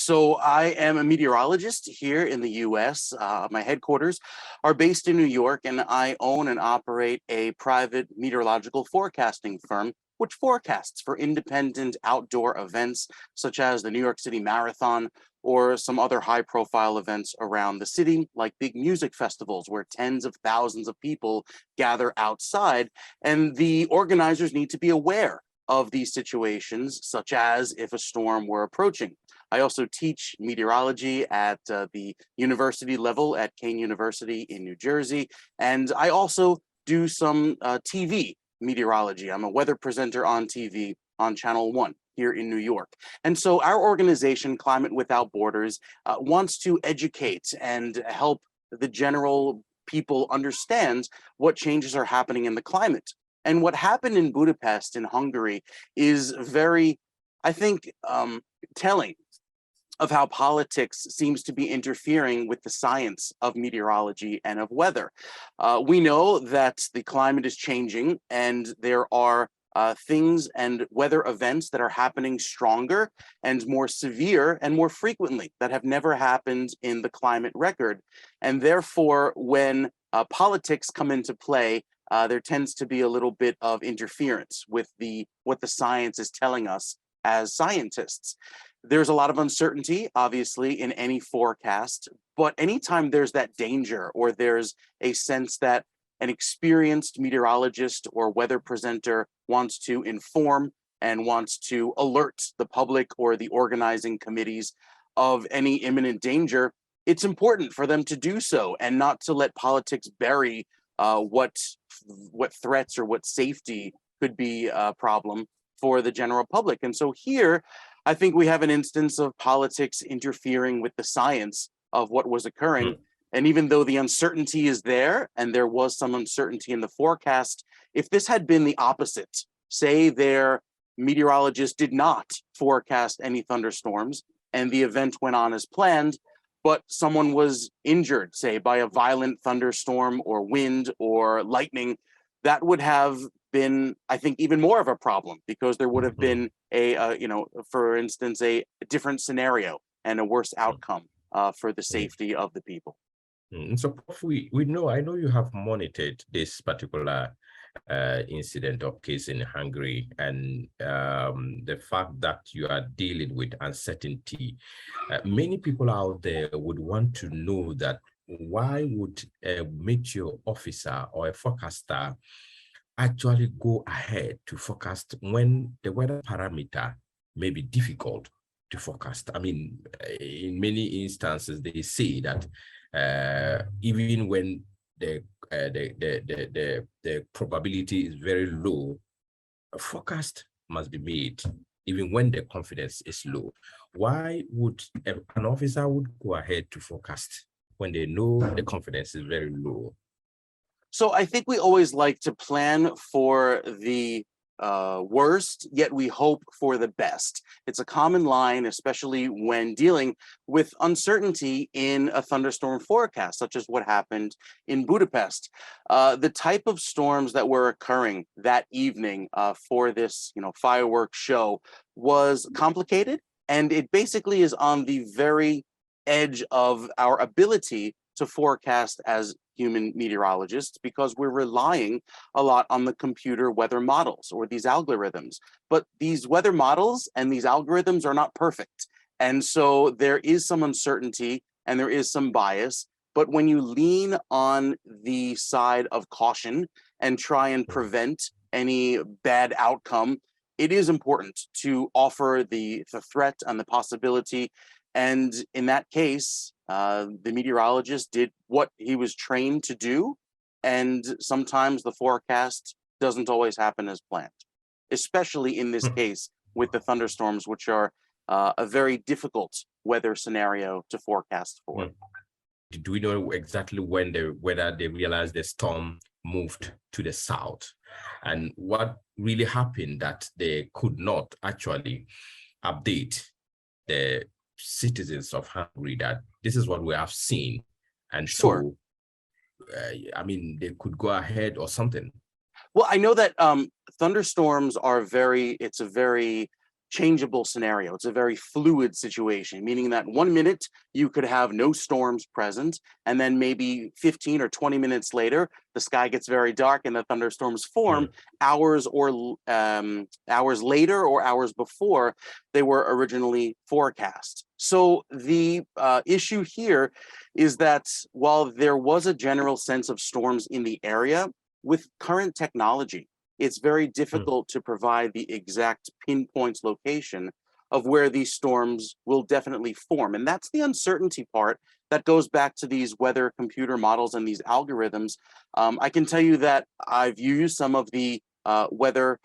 So I am a meteorologist here in the US. My headquarters are based in New York, and I own and operate a private meteorological forecasting firm, which forecasts for independent outdoor events such as the New York City Marathon or some other high profile events around the city, like big music festivals where tens of thousands of people gather outside. And the organizers need to be aware of these situations, such as if a storm were approaching. I also teach meteorology at the university level at Kane University in New Jersey. And I also do some TV meteorology. I'm a weather presenter on TV on Channel 1 here in New York. And so our organization, Climate Without Borders, wants to educate and help the general people understand what changes are happening in the climate. And what happened in Budapest in Hungary is very, I think, telling of how politics seems to be interfering with the science of meteorology and of weather. We know that the climate is changing, and there are things and weather events that are happening stronger and more severe and more frequently that have never happened in the climate record. And therefore, when politics come into play, there tends to be a little bit of interference with what the science is telling us as scientists. There's a lot of uncertainty, obviously, in any forecast, but anytime there's that danger or there's a sense that an experienced meteorologist or weather presenter wants to inform and wants to alert the public or the organizing committees of any imminent danger, it's important for them to do so and not to let politics bury what threats or what safety could be a problem for the general public. And so here, I think we have an instance of politics interfering with the science of what was occurring. And even though the uncertainty is there, and there was some uncertainty in the forecast, if this had been the opposite, say their meteorologist did not forecast any thunderstorms and the event went on as planned, but someone was injured, say, by a violent thunderstorm or wind or lightning, that would have been, I think, even more of a problem, because there would have been for instance, a different scenario and a worse outcome for the safety of the people. So Prof, we know, I know you have monitored this particular incident or case in Hungary, and the fact that you are dealing with uncertainty. Many people out there would want to know that why would a meteor officer or a forecaster actually go ahead to forecast when the weather parameter may be difficult to forecast? I mean, in many instances, they say that even when the probability is very low, a forecast must be made, even when the confidence is low. Why would an officer would go ahead to forecast when they know the confidence is very low? So I think we always like to plan for the worst, yet we hope for the best. It's a common line, especially when dealing with uncertainty in a thunderstorm forecast, such as what happened in Budapest. The type of storms that were occurring that evening for this, fireworks show was complicated, and it basically is on the very edge of our ability to forecast as human meteorologists, because we're relying a lot on the computer weather models or these algorithms. But these weather models and these algorithms are not perfect. And so there is some uncertainty and there is some bias. But when you lean on the side of caution and try and prevent any bad outcome, it is important to offer the threat and the possibility. And in that case, the meteorologist did what he was trained to do, and sometimes the forecast doesn't always happen as planned, especially in this case with the thunderstorms, which are a very difficult weather scenario to forecast for. Do we know exactly when they realized the storm moved to the south, and what really happened that they could not actually update the citizens of Hungary that this is what we have seen, and Sure. so I mean, they could go ahead or something? Well, I know that thunderstorms are it's a very changeable scenario. It's a very fluid situation, meaning that 1 minute you could have no storms present, and then maybe 15 or 20 minutes later, the sky gets very dark and the thunderstorms form hours later or hours before they were originally forecast. So the issue here is that while there was a general sense of storms in the area, with current technology, it's very difficult to provide the exact pinpoint location of where these storms will definitely form. And that's the uncertainty part that goes back to these weather computer models and these algorithms. I can tell you that I've used some of the weather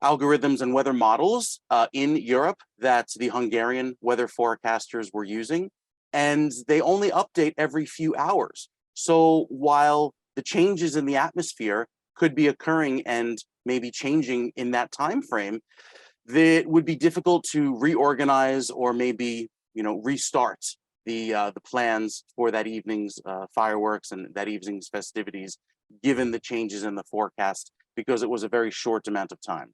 algorithms and weather models in Europe that the Hungarian weather forecasters were using, and they only update every few hours. So while the changes in the atmosphere could be occurring and maybe changing in that time frame, that would be difficult to reorganize or maybe restart the plans for that evening's fireworks and that evening's festivities, given the changes in the forecast, because it was a very short amount of time.